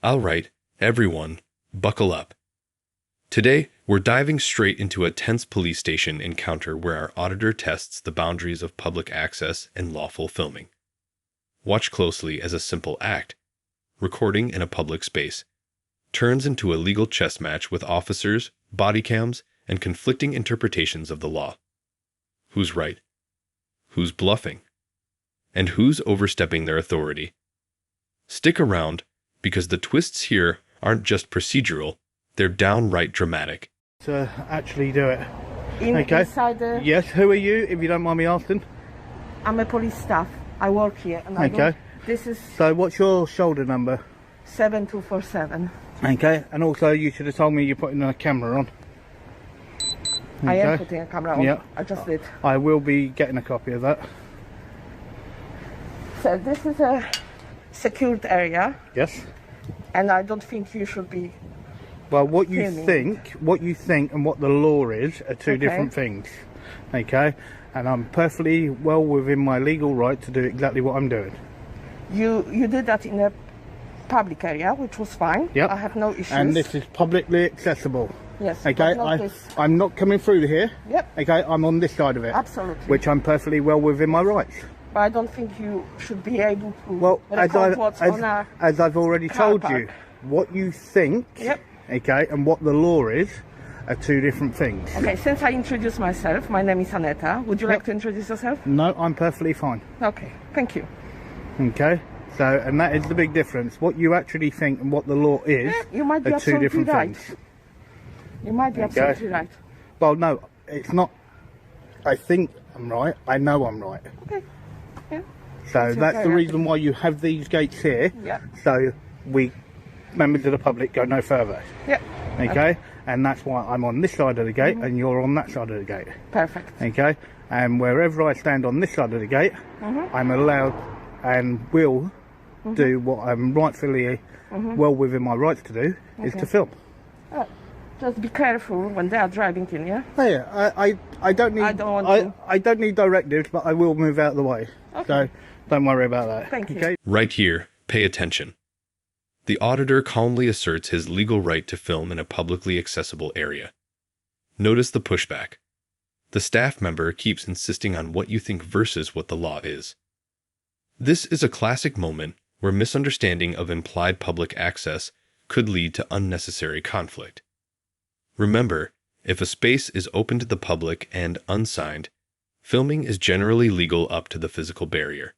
Alright, everyone, buckle up. Today, we're diving straight into a tense police station encounter where our auditor tests the boundaries of public access and lawful filming. Watch closely as a simple act, recording in a public space, turns into a legal chess match with officers, body cams, and conflicting interpretations of the law. Who's right? Who's bluffing? And who's overstepping their authority? Stick around, because the twists here aren't just procedural, they're downright dramatic. To actually do it. Inside the... Yes, who are you, if you don't mind me asking? I'm a police staff. I work here. And I don't... This is... So what's your shoulder number? 7247. Okay, and also you should have told me you're putting a camera on. I am putting a camera on. Yeah. I just did. I will be getting a copy of that. So this is a secured area. Yes. And I don't think you should be... Well, what you think and what the law is are two different things. Okay? And I'm perfectly well within my legal right to do exactly what I'm doing. You did that in a public area, which was fine. Yep. I have no issues. And this is publicly accessible. Yes. Okay, I'm not coming through here. Yep. Okay, I'm on this side of it. Absolutely. Which I'm perfectly well within my rights. But I don't think you should be able to record what's on a as I've already told park. you, what you think, okay, and what the law is are two different things. Okay, since I introduced myself, my name is Aneta. Would you like to introduce yourself? No, I'm perfectly fine. Okay, thank you. Okay, so, and that is the big difference. What you actually think and what the law is you might be are two different right. things. You might be absolutely right. Well, no, it's not. I think I'm right. I know I'm right. Okay. Yeah. So that's the reason why you have these gates here. Yeah. So we, members of the public, go no further. Yeah. Okay. And that's why I'm on this side of the gate and you're on that side of the gate. Perfect. Okay. And wherever I stand on this side of the gate, I'm allowed and will do what I'm rightfully well within my rights to do, is to film. Just be careful when they are driving in, yeah? Oh, yeah, I don't need I don't need directives, but I will move out of the way. Okay. So don't worry about that. Thank you. Okay? Right here, pay attention. The auditor calmly asserts his legal right to film in a publicly accessible area. Notice the pushback. The staff member keeps insisting on what you think versus what the law is. This is a classic moment where misunderstanding of implied public access could lead to unnecessary conflict. Remember, if a space is open to the public and unsigned, filming is generally legal up to the physical barrier.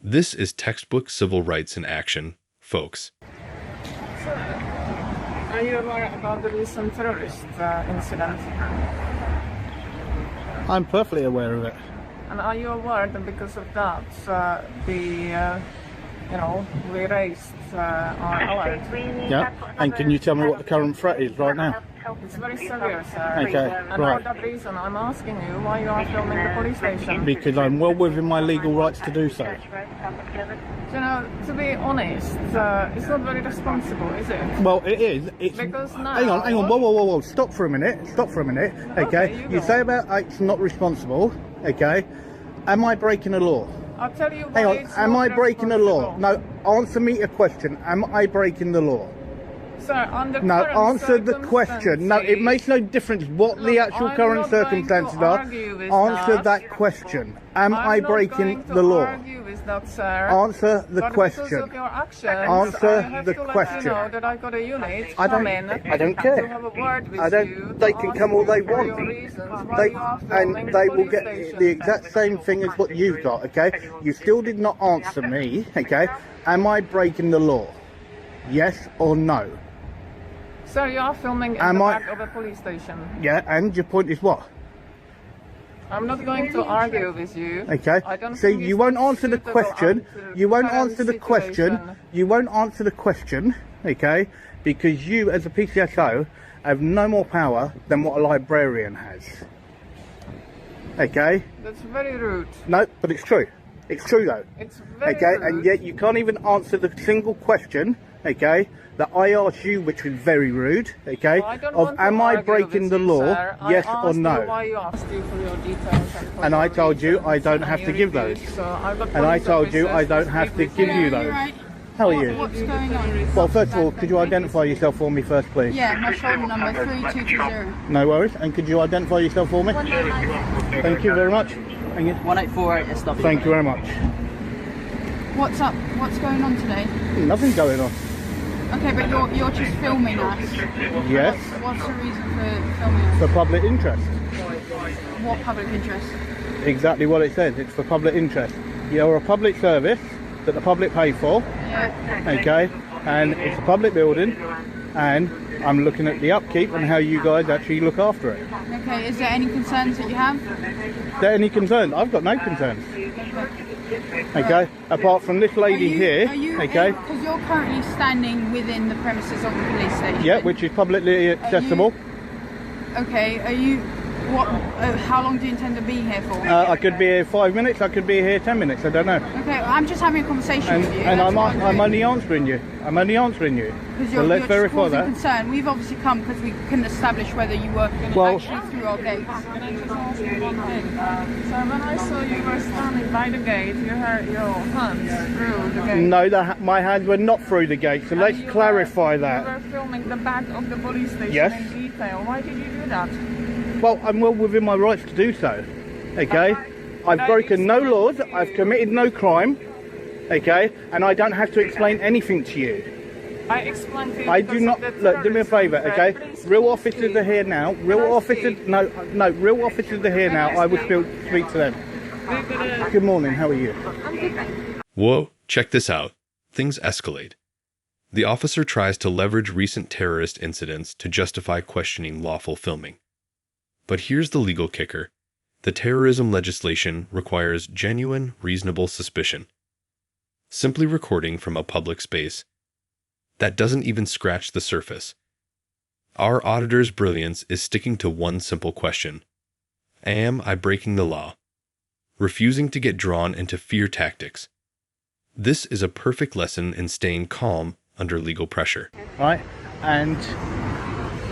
This is textbook civil rights in action, folks. So, are you aware about the recent terrorist incident? I'm perfectly aware of it. And are you aware that because of that, we raised our alert? Yeah. And can you tell me what the current threat is right now? It's very severe, sir. Okay, and right. for that reason, I'm asking you why you are filming the police station. Because I'm well within my legal rights to do so. You know, to be honest, it's not very responsible, is it? Well, it is. It's because now... Hang on. Whoa. Stop for a minute. Okay. You say about it's not responsible. Okay. Am I breaking a law? I'll tell you why. Hang on. Am I breaking a law? No. Answer me a question. Am I breaking the law? Sir, under no, answer the question. No, it makes no difference what the actual current circumstances are. Answer that question. Am I breaking the law? That, sir. Answer the question. Answer the question. I don't care. They can come all they want. They will get the exact same thing as what you've got, okay? You still did not answer me, okay? Am I breaking the law? Yes or no? Sir, you are filming in the back of a police station. Yeah, and your point is what? I'm not going to argue with you. Okay. See, you won't answer the question. You won't answer the question. You won't answer the question, okay? Because you, as a PCSO, have no more power than what a librarian has. Okay? That's very rude. No, but it's true. It's true, though. It's very rude. And yet you can't even answer the single question, okay, that I asked you, which was very rude, okay, well, am I breaking the law, yes or no? Why you asked you for your details and I told you I don't have to give those. And I told you I don't have to give you those. How are you? What's going on? Well, first of all, could you identify yourself for me first, please? Yeah, my shoulder number 3220. No worries. And could you identify yourself for me? 1996. Thank you very much. Thank you. 1848 SW. Thank you very much. What's up? What's going on today? Nothing going on. Okay, but you're just filming us. Yes. What's the reason for filming us? For public interest. What public interest? Exactly what it says. It's for public interest. You're a public service that the public pay for. Yeah. Okay. And it's a public building, and I'm looking at the upkeep and how you guys actually look after it. Okay, is there any concerns that you have? Is there any concern? I've got no concerns. Okay, apart from this lady here. Okay. Because you're currently standing within the premises of the police station. Yeah, which is publicly accessible. Okay, are you? What? How long do you intend to be here for? I could be here 5 minutes. I could be here 10 minutes. I don't know. Okay, well, I'm just having a conversation with you. And I'm only answering you. I'm only answering you. Because So let's verify that. Concern. We've obviously come because we couldn't establish whether you were actually through our gates. Can I just ask you one thing? So when I saw you were standing by the gate, you had your hands through the gate. No, my hands were not through the gate. So let's clarify that. You were filming the back of the police station in detail. Why did you do that? Well, I'm well within my rights to do so. Okay? I've broken no laws. I've committed no crime. Okay? And I don't have to explain anything to you. I explained to you. I do not. Look, do me a favour, okay? Real officers are here now. Real officers. No, real officers are here now. I will speak to them. Good morning. How are you? Whoa, check this out. Things escalate. The officer tries to leverage recent terrorist incidents to justify questioning lawful filming. But here's the legal kicker. The terrorism legislation requires genuine, reasonable suspicion. Simply recording from a public space, that doesn't even scratch the surface. Our auditor's brilliance is sticking to one simple question. Am I breaking the law? Refusing to get drawn into fear tactics. This is a perfect lesson in staying calm under legal pressure. Right? And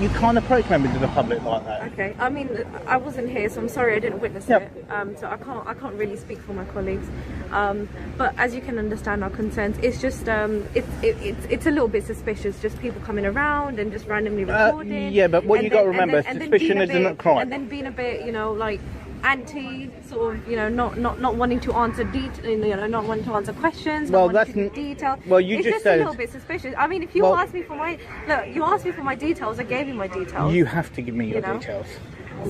you can't approach members of the public like that. Okay, I mean, I wasn't here, so I'm sorry I didn't witness Yep. it. So I can't really speak for my colleagues. But as you can understand our concerns, it's just it's a little bit suspicious. Just people coming around and just randomly recording. Yeah, but what you got to remember, suspicion isn't a crime. And then being a bit, like anti, sort of, not wanting to answer not wanting to answer questions. Well, not wanting to detail. Well, you it's just just said a little bit suspicious. I mean, if you asked me for you asked me for my details, I gave you my details. You have to give me your details.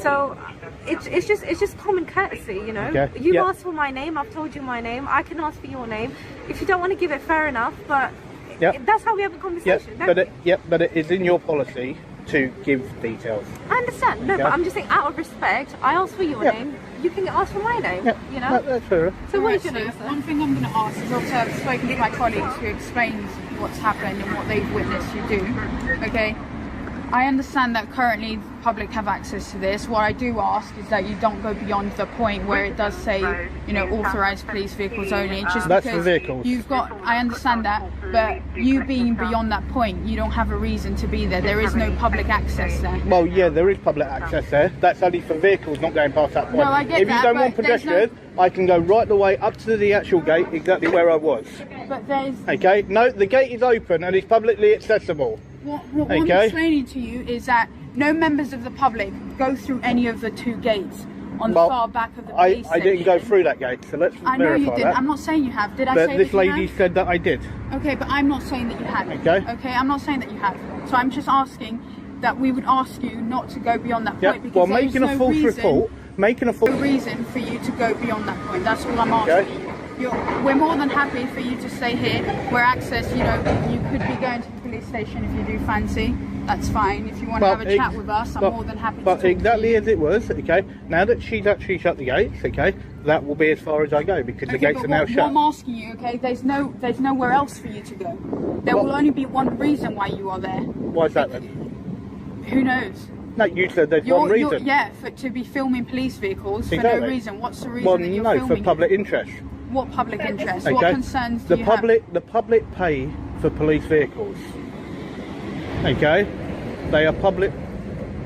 So it's just common courtesy, Okay. You've asked for my name, I've told you my name, I can ask for your name. If you don't want to give it, fair enough, but that's how we have a conversation. But it is in your policy to give details. I understand. No, but I'm just saying, out of respect, I asked for your name. You can ask for my name. No, that's fair. So what is your name, sir? One thing I'm going to ask is also I've spoken to my colleagues who explains what's happened and what they've witnessed you do. Okay, I understand that currently the public have access to this. What I do ask is that you don't go beyond the point where it does say, authorised police vehicles only. It's just That's because for vehicles. I understand that, but you being beyond that point, you don't have a reason to be there. There is no public access there. Well, yeah, there is public access there. That's only for vehicles not going past that point. No, I get if that, you don't but want pedestrians, I can go right the way up to the actual gate, exactly where I was. But there's... Okay? No, the gate is open and it's publicly accessible. What I'm explaining to you is that no members of the public go through any of the two gates on the far back of the police I didn't go through that gate, so let's I know verify you didn't. that. I'm not saying you have. Did I But say this that you lady have? said that I did. Okay, but I'm not saying that you have. Okay. Okay, I'm not saying that you have. So I'm just asking that we would ask you not to go beyond that point because Well, there's making a false report, no reason for you to go beyond that point. That's all I'm asking. We're more than happy for you to stay here where access, you could be going to the police station if you do fancy. That's fine. If you want to have a chat with us, I'm more than happy to talk exactly to you. as it was, okay, now that she's actually shut the gates, okay, that will be as far as I go because the gates are now shut. What I'm asking you, okay, there's nowhere else for you to go. There will only be one reason why you are there. Why is that then? Who knows? No, you said there's one reason. To be filming police vehicles for no reason. What's the reason that you're filming for public interest. What public interest? Okay. What concerns do you have? The public pay for police vehicles. Okay? They are public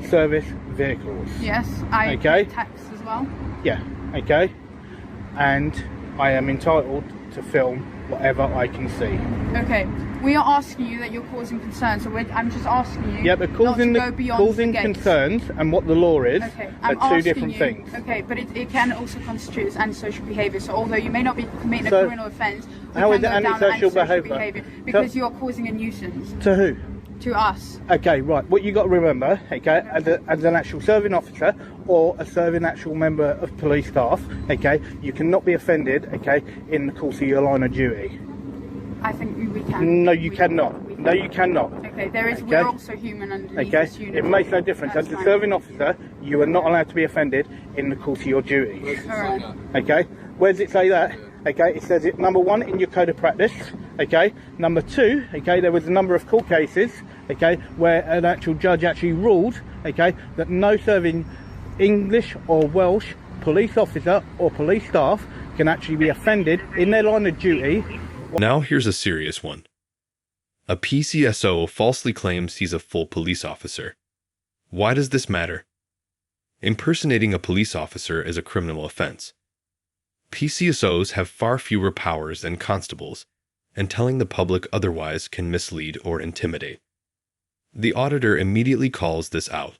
service vehicles. Yes, I pay tax as well. Yeah, okay? And I am entitled to film whatever I can see. Okay, we are asking you that you're causing concern, so I'm just asking you. Yeah, but causing concerns and what the law is are two different things. Okay, but it can also constitute as antisocial behaviour. So although you may not be committing a criminal offence, how is it antisocial behaviour? Because you're causing a nuisance. To who? To us. Okay, right. What you got to remember, okay, as an actual serving officer or a serving actual member of police staff, okay, you cannot be offended, okay, in the course of your line of duty. I think we can. No, you cannot. No, you cannot. Okay, we're also human underneath this uniform. It makes no difference. As a serving officer, you are not allowed to be offended in the course of your duties. Alright. Okay, where does it say that? Okay, it says it number 1 in your code of practice. Okay, number 2. Okay, there was a number of court cases. Okay, where an actual judge actually ruled. Okay, that no serving English or Welsh police officer or police staff can actually be offended in their line of duty. Now here's a serious one. A PCSO falsely claims he's a full police officer. Why does this matter? Impersonating a police officer is a criminal offense. PCSOs have far fewer powers than constables, and telling the public otherwise can mislead or intimidate. The auditor immediately calls this out.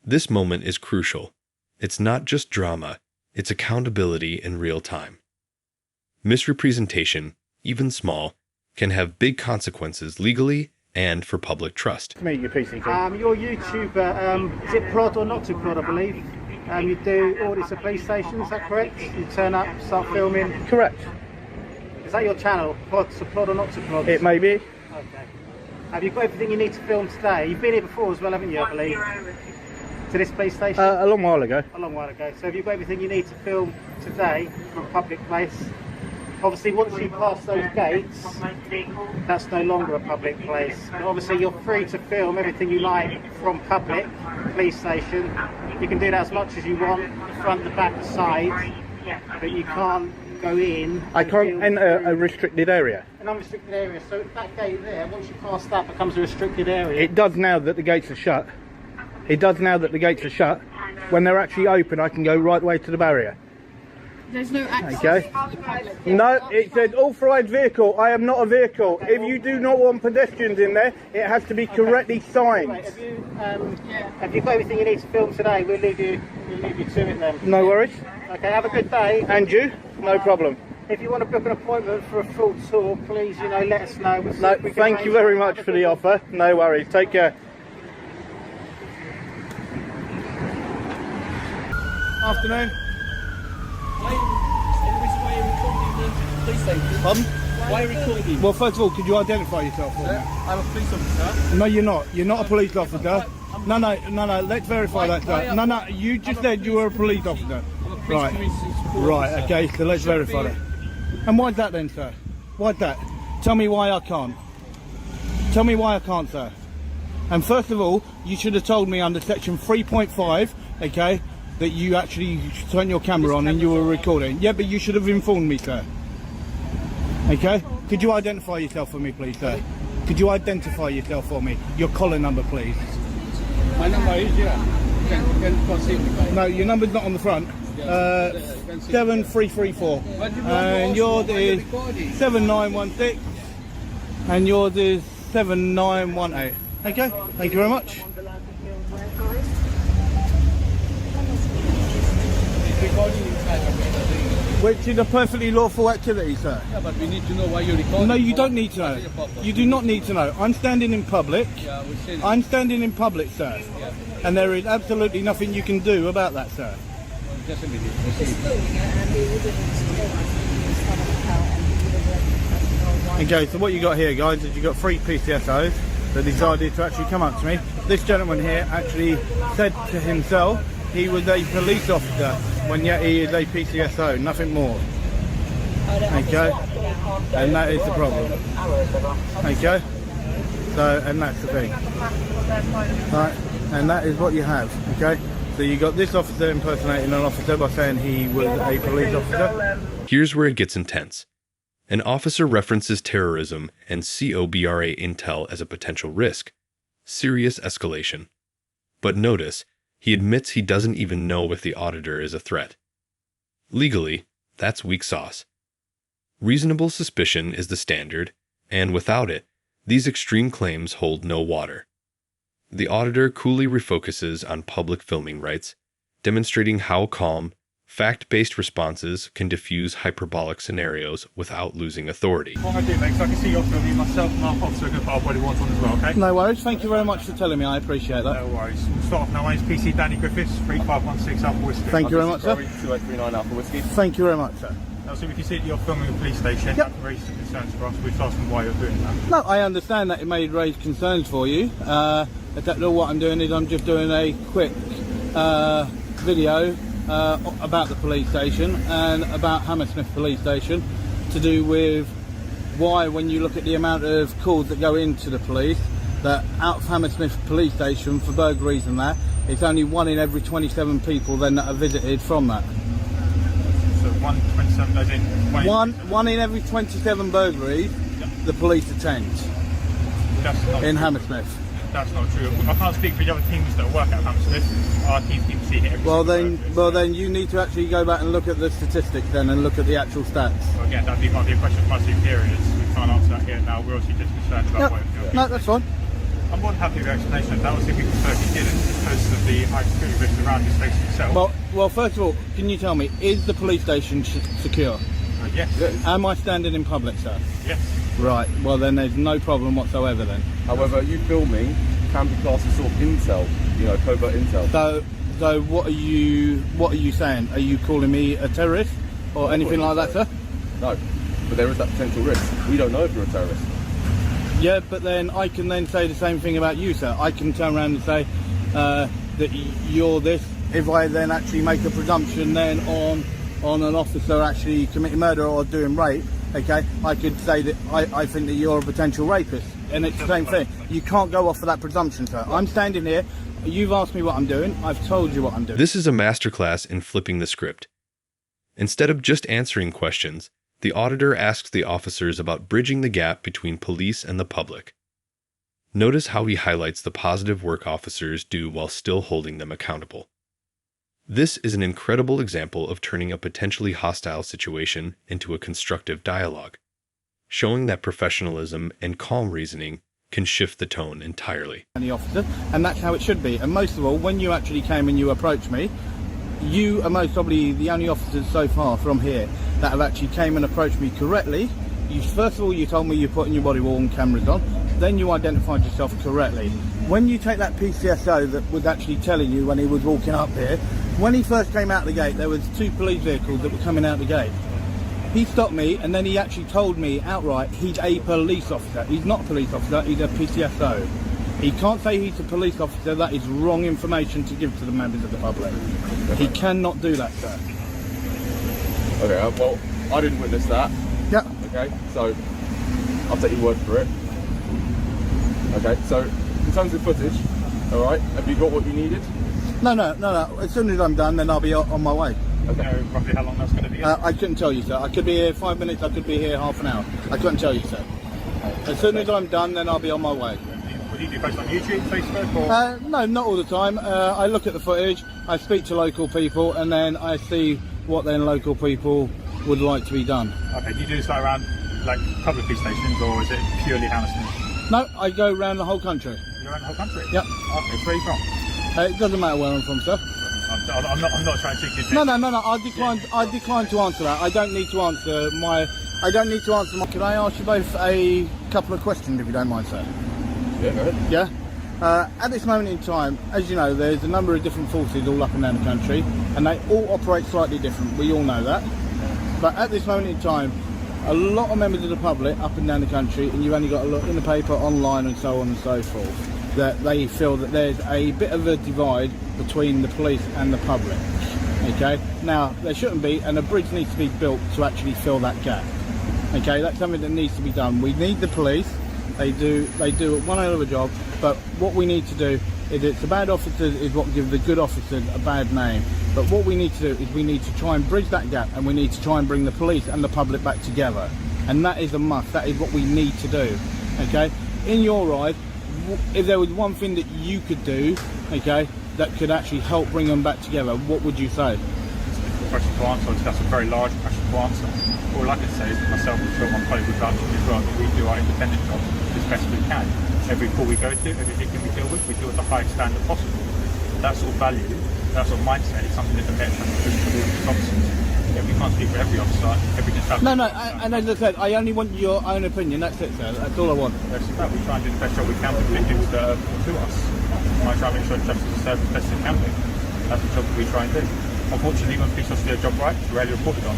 This moment is crucial. It's not just drama, it's accountability in real time. Misrepresentation, even small, can have big consequences legally and for public trust. Meet you, PCK. Your YouTuber, is it prod or not to prod, I believe? You do audits of police stations, is that correct? You turn up, start filming? Correct. Is that your channel, prod to prod or not to prod? It may be. Okay. Have you got everything you need to film today? You've been here before as well, haven't you, I believe? To this police station? A long while ago. A long while ago. So have you got everything you need to film today from a public place? Obviously, once you pass those gates, that's no longer a public place. But obviously, you're free to film everything you like from public, police station. You can do that as much as you want, the front, the back, the side, but you can't go in. I can't enter a restricted area. An unrestricted area. So that gate there, once you pass that, becomes a restricted area. It does now that the gates are shut. It does now that the gates are shut. When they're actually open, I can go right way to the barrier. There's no access okay. to public. No, it said authorised vehicle. I am not a vehicle. If you do not want pedestrians in there, it has to be correctly signed. Right, have you got everything you need to film today? We'll leave you to it then. No worries. Okay, have a good day. And you? No problem. If you want to book an appointment for a full tour, please, let us know. No, thank you very much for the offer. No worries. Take care. Afternoon. Pardon? Why are you recording? Well, first of all, could you identify yourself for me? I'm a police officer. No, you're not. You're not a police officer. No, let's verify that, sir. No, you just said you were a police officer. Right, okay, so let's verify that. And why's that then, sir? Why's that? Tell me why I can't. Tell me why I can't, sir. And first of all, you should have told me under section 3.5, okay, that you actually turned your camera on and you were recording. Yeah, but you should have informed me, sir. Okay? Could you identify yourself for me, please, sir? Could you identify yourself for me? Your collar number, please. My number is, can see me. No, your number's not on the front. 7334. And yours is 7916. And yours is 7918. Okay? Thank you very much. Which is a perfectly lawful activity, sir. Yeah, but we need to know why you're recording. No, you don't need to know. You do not need to know. I'm standing in public. Yeah, I'm standing in public, sir. Yeah. And there is absolutely nothing you can do about that, sir. Just a minute. Okay, so what you got here, guys, is you got 3 PCSOs that decided to actually come up to me. This gentleman here actually said to himself he was a police officer, when yet he is a PCSO, nothing more. Okay? And that is the problem. Okay? So, and that's the thing. Right? And that is what you have. Okay? So you got this officer impersonating an officer by saying he was a police officer. Here's where it gets intense. An officer references terrorism and COBRA intel as a potential risk. Serious escalation. But notice, he admits he doesn't even know if the auditor is a threat. Legally, that's weak sauce. Reasonable suspicion is the standard, and without it, these extreme claims hold no water. The auditor coolly refocuses on public filming rights, demonstrating how calm, fact-based responses can diffuse hyperbolic scenarios without losing authority. What I do, mate, so I can see you're filming, myself and our officer are going to put our body warrants on as well, okay? No worries, thank you very much for telling me, I appreciate that. No worries. We'll start off now. My name's PC Danny Griffiths, 3516 Alpha Whiskey. Thank you very much, sir. 2839 Alpha Whiskey. Thank you very much, sir. Now, so if you see that you're filming a police station, Yep. that can raise some concerns for us. We've asked them why you're doing that. No, I understand that it may raise concerns for you. What I'm doing is I'm just doing a quick video about the police station and about Hammersmith Police Station to do with why, when you look at the amount of calls that go into the police, that out of Hammersmith Police Station for burglaries and that, it's only 1 in every 27 people then that are visited from that. So 127, as in... One in every 27 burglaries, the police attend in Hammersmith. That's not true. I can't speak for the other teams that work at Hammersmith. Our teams keep seeing it every then you need to actually go back and look at the statistics then and look at the actual stats. Well, again, that might be a question for my superiors. We can't answer that here now. We're obviously just concerned about what you're doing. No, that's fine. I'm more than happy with your explanation. That was if we prefer if you didn't, because of the high security risks around the station itself. Well, first of all, can you tell me, is the police station secure? Yes. Am I standing in public, sir? Yes. Right, well then there's no problem whatsoever then. However, you filming can be classed as sort of intel, you know, covert intel. So what are you saying? Are you calling me a terrorist or anything like that, sir? No, but there is that potential risk. We don't know if you're a terrorist. Yeah, but then I can then say the same thing about you, sir. I can turn around and say that you're this. If I then actually make a presumption then on an officer actually committing murder or doing rape, okay, I could say that I think that you're a potential rapist. And it's the same thing. You can't go off of that presumption, sir. I'm standing here. You've asked me what I'm doing. I've told you what I'm doing. This is a masterclass in flipping the script. Instead of just answering questions, the auditor asks the officers about bridging the gap between police and the public. Notice how he highlights the positive work officers do while still holding them accountable. This is an incredible example of turning a potentially hostile situation into a constructive dialogue, showing that professionalism and calm reasoning can shift the tone entirely. The officer, and that's how it should be. And most of all, when you actually came and you approached me, you are most probably the only officers so far from here that have actually came and approached me correctly. First of all, you told me you're putting your body worn cameras on, then you identified yourself correctly. When you take that PCSO that was actually telling you when he was walking up here, when he first came out the gate, there was 2 police vehicles that were coming out the gate. He stopped me and then he actually told me outright he's a police officer. He's not a police officer, he's a PCSO. He can't say he's a police officer. That is wrong information to give to the members of the public. He cannot do that, sir. Okay, well, I didn't witness that. Yeah. Okay, so I'll take your word for it. Okay, so in terms of footage, all right, have you got what you needed? No. As soon as I'm done, then I'll be on my way. Okay. Do you know roughly how long that's going to be? I couldn't tell you, sir. I could be here 5 minutes, I could be here half an hour. I couldn't tell you, sir. As soon as I'm done, then I'll be on my way. Would you do post on YouTube, Facebook, or...? No, not all the time. I look at the footage, I speak to local people, and then I see what then local people would like to be done. Okay, do you do this like around like public police stations, or is it purely Hammersmith? No, I go around the whole country. You're around the whole country? Yep. Okay, so where are you from? It doesn't matter where I'm from, sir. I'm not trying to take you. No. I decline to answer that. I don't need to answer my. Can I ask you both a couple of questions, if you don't mind, sir? Yeah, go ahead. Yeah. At this moment in time, as you know, there's a number of different forces all up and down the country, and they all operate slightly different. We all know that. But at this moment in time, a lot of members of the public up and down the country, and you've only got to look in the paper, online, and so on and so forth, that they feel that there's a bit of a divide between the police and the public. Okay, now there shouldn't be, and a bridge needs to be built to actually fill that gap. Okay, that's something that needs to be done. We need the police. They do one hell of a job, but what we need to do is, it's the bad officers is what give the good officers a bad name. But what we need to do is we need to try and bridge that gap, and we need to try and bring the police and the public back together. And that is a must. That is what we need to do. Okay, in your eyes, if there was one thing that you could do, okay, that could actually help bring them back together, what would you say? question to answer. That's a very large question to answer. All I can say is that myself and Phil, my colleague, would vouch as well, that we do our independent job as best we can. Every call we go to, every victim we deal with at the highest standard possible. That sort of value, that sort of mindset is something that the Met has to push towards its officers. Yeah, we can't speak for every officer, No, and as I said, I only want your own opinion, that's it, sir. That's all I want. That's about we try and do the best job we can with victims that are to us. We might try and make sure justice is served as best as it can be. That's the job that we try and do. Unfortunately, when police officers do their job right, it's rarely reported on.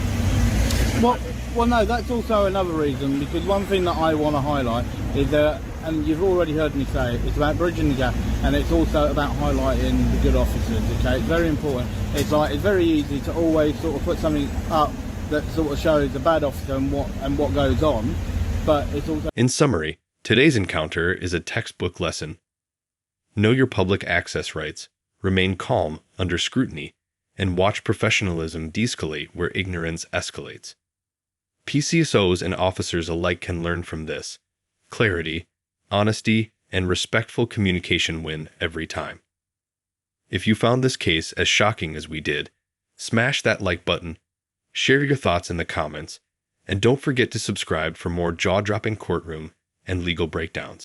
Well, no, that's also another reason, because one thing that I want to highlight is that, and you've already heard me say it, it's about bridging the gap, and it's also about highlighting the good officers, okay? It's very important. It's very easy to always sort of put something up that sort of shows the bad officer and what goes on, but it's also... In summary, today's encounter is a textbook lesson. Know your public access rights, remain calm under scrutiny, and watch professionalism de-escalate where ignorance escalates. PCSOs and officers alike can learn from this. Clarity, honesty, and respectful communication win every time. If you found this case as shocking as we did, smash that like button, share your thoughts in the comments, and don't forget to subscribe for more jaw-dropping courtroom and legal breakdowns.